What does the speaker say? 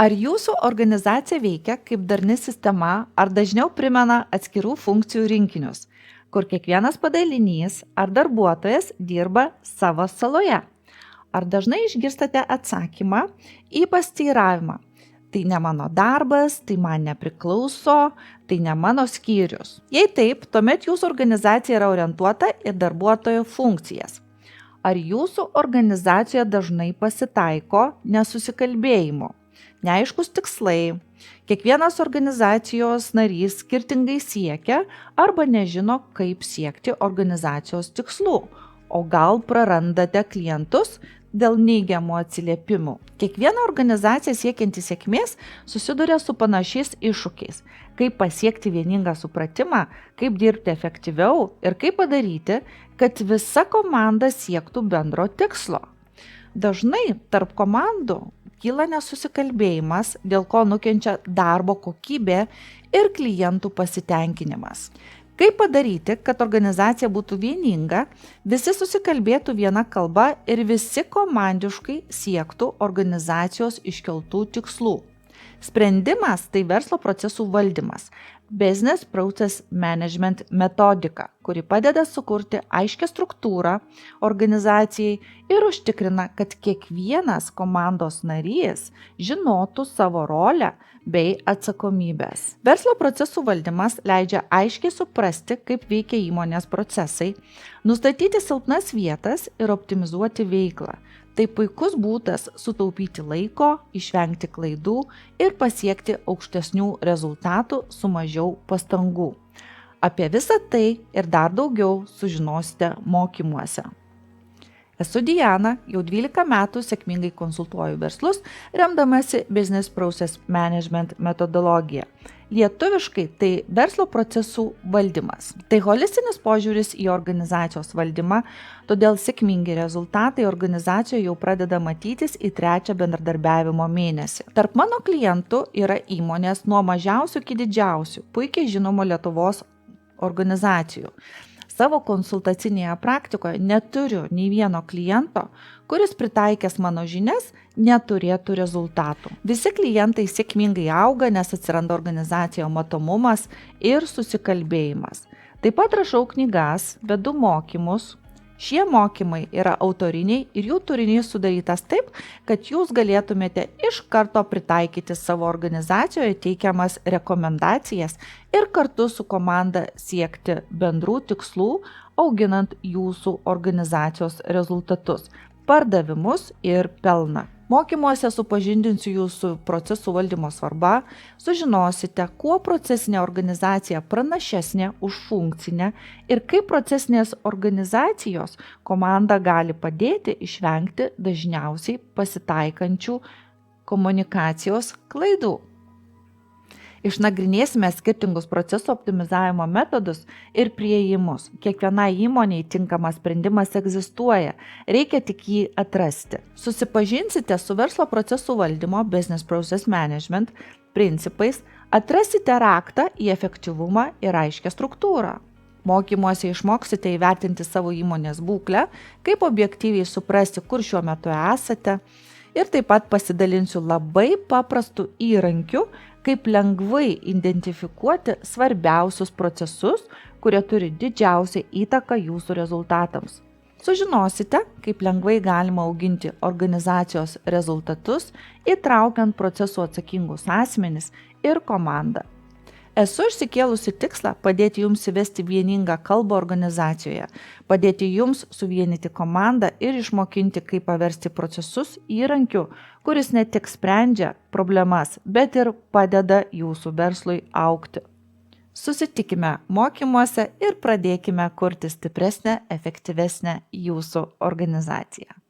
Ar jūsų organizacija veikia kaip darni sistema, ar dažniau primena atskirų funkcijų rinkinius, kur kiekvienas padalinys ar darbuotojas dirba savo saloje? Ar dažnai išgirstate atsakymą į pasteiravimą? Tai ne mano darbas, tai man nepriklauso, tai ne mano skyrius. Jei taip, tuomet jūsų organizacija yra orientuota į darbuotojo funkcijas. Ar jūsų organizacijoje dažnai pasitaiko nesusikalbėjimų? Neaiškus tikslai, kiekvienas organizacijos narys skirtingai siekia arba nežino, kaip siekti organizacijos tikslų, o gal prarandate klientus dėl neigiamų atsiliepimų. Kiekviena organizacija siekianti sėkmės susiduria su panašiais iššūkiais, kaip pasiekti vieningą supratimą, kaip dirbti efektyviau ir kaip padaryti, kad visa komanda siektų bendro tikslo. Dažnai tarp komandų kyla nesusikalbėjimas, dėl ko nukenčia darbo kokybė ir klientų pasitenkinimas. Kaip padaryti, kad organizacija būtų vieninga, visi susikalbėtų viena kalba ir visi komandiškai siektų organizacijos iškeltų tikslų? Sprendimas tai verslo procesų valdymas, Business Process Management metodika, kuri padeda sukurti aiškią struktūrą organizacijai ir užtikrina, kad kiekvienas komandos narys žinotų savo rolę bei atsakomybės. Verslo procesų valdymas leidžia aiškiai suprasti, kaip veikia įmonės procesai, nustatyti silpnas vietas ir optimizuoti veiklą. Tai puikus būdas sutaupyti laiko, išvengti klaidų ir pasiekti aukštesnių rezultatų su mažiau pastangų. Apie visą tai ir dar daugiau sužinosite mokymuose. Esu Diana, jau 12 metų sėkmingai konsultuoju verslus, remdamasi Business Process Management metodologija. Lietuviškai tai verslo procesų valdymas. Tai holistinis požiūris į organizacijos valdymą, todėl sėkmingi rezultatai organizacijoje jau pradeda matytis į 3 bendradarbiavimo mėnesį. Tarp mano klientų yra įmonės nuo mažiausių iki didžiausių, puikiai žinomo Lietuvos organizacijų. Savo konsultacinėje praktikoje neturiu nei vieno kliento, kuris pritaikęs mano žinias neturėtų rezultatų. Visi klientai sėkmingai auga, nes atsiranda organizacijoje matomumas ir susikalbėjimas. Taip pat rašau knygas, vedu mokymus. Šie mokymai yra autoriniai ir jų turinys sudarytas taip, kad jūs galėtumėte iš karto pritaikyti savo organizacijoje teikiamas rekomendacijas ir kartu su komanda siekti bendrų tikslų, auginant jūsų organizacijos rezultatus, pardavimus ir pelną. Mokymuose supažindinsiu jūsų procesų valdymo svarbą, sužinosite, kuo procesinė organizacija pranašesnė už funkcinę ir kaip procesinės organizacijos komanda gali padėti išvengti dažniausiai pasitaikančių komunikacijos klaidų. Išnagrinėsime skirtingus procesų optimizavimo metodus ir priėjimus. Kiekvienai įmonei tinkamas sprendimas egzistuoja, reikia tik jį atrasti. Susipažinsite su verslo procesų valdymo Business Process Management principais, atrasite raktą į efektyvumą ir aiškią struktūrą. Mokymuose išmoksite įvertinti savo įmonės būklę, kaip objektyviai suprasti, kur šiuo metu esate, ir taip pat pasidalinsiu labai paprastu įrankiu, kaip lengvai identifikuoti svarbiausius procesus, kurie turi didžiausią įtaką jūsų rezultatams. Sužinosite, kaip lengvai galima auginti organizacijos rezultatus, įtraukiant procesų atsakingus asmenis ir komandą. Esu išsikėlusi tikslą padėti jums įvesti vieningą kalbą organizacijoje, padėti jums suvienyti komandą ir išmokinti, kaip paversti procesus įrankiu, kuris ne tik sprendžia problemas, bet ir padeda jūsų verslui augti. Susitikime mokymuose ir pradėkime kurti stipresnę, efektyvesnę jūsų organizaciją.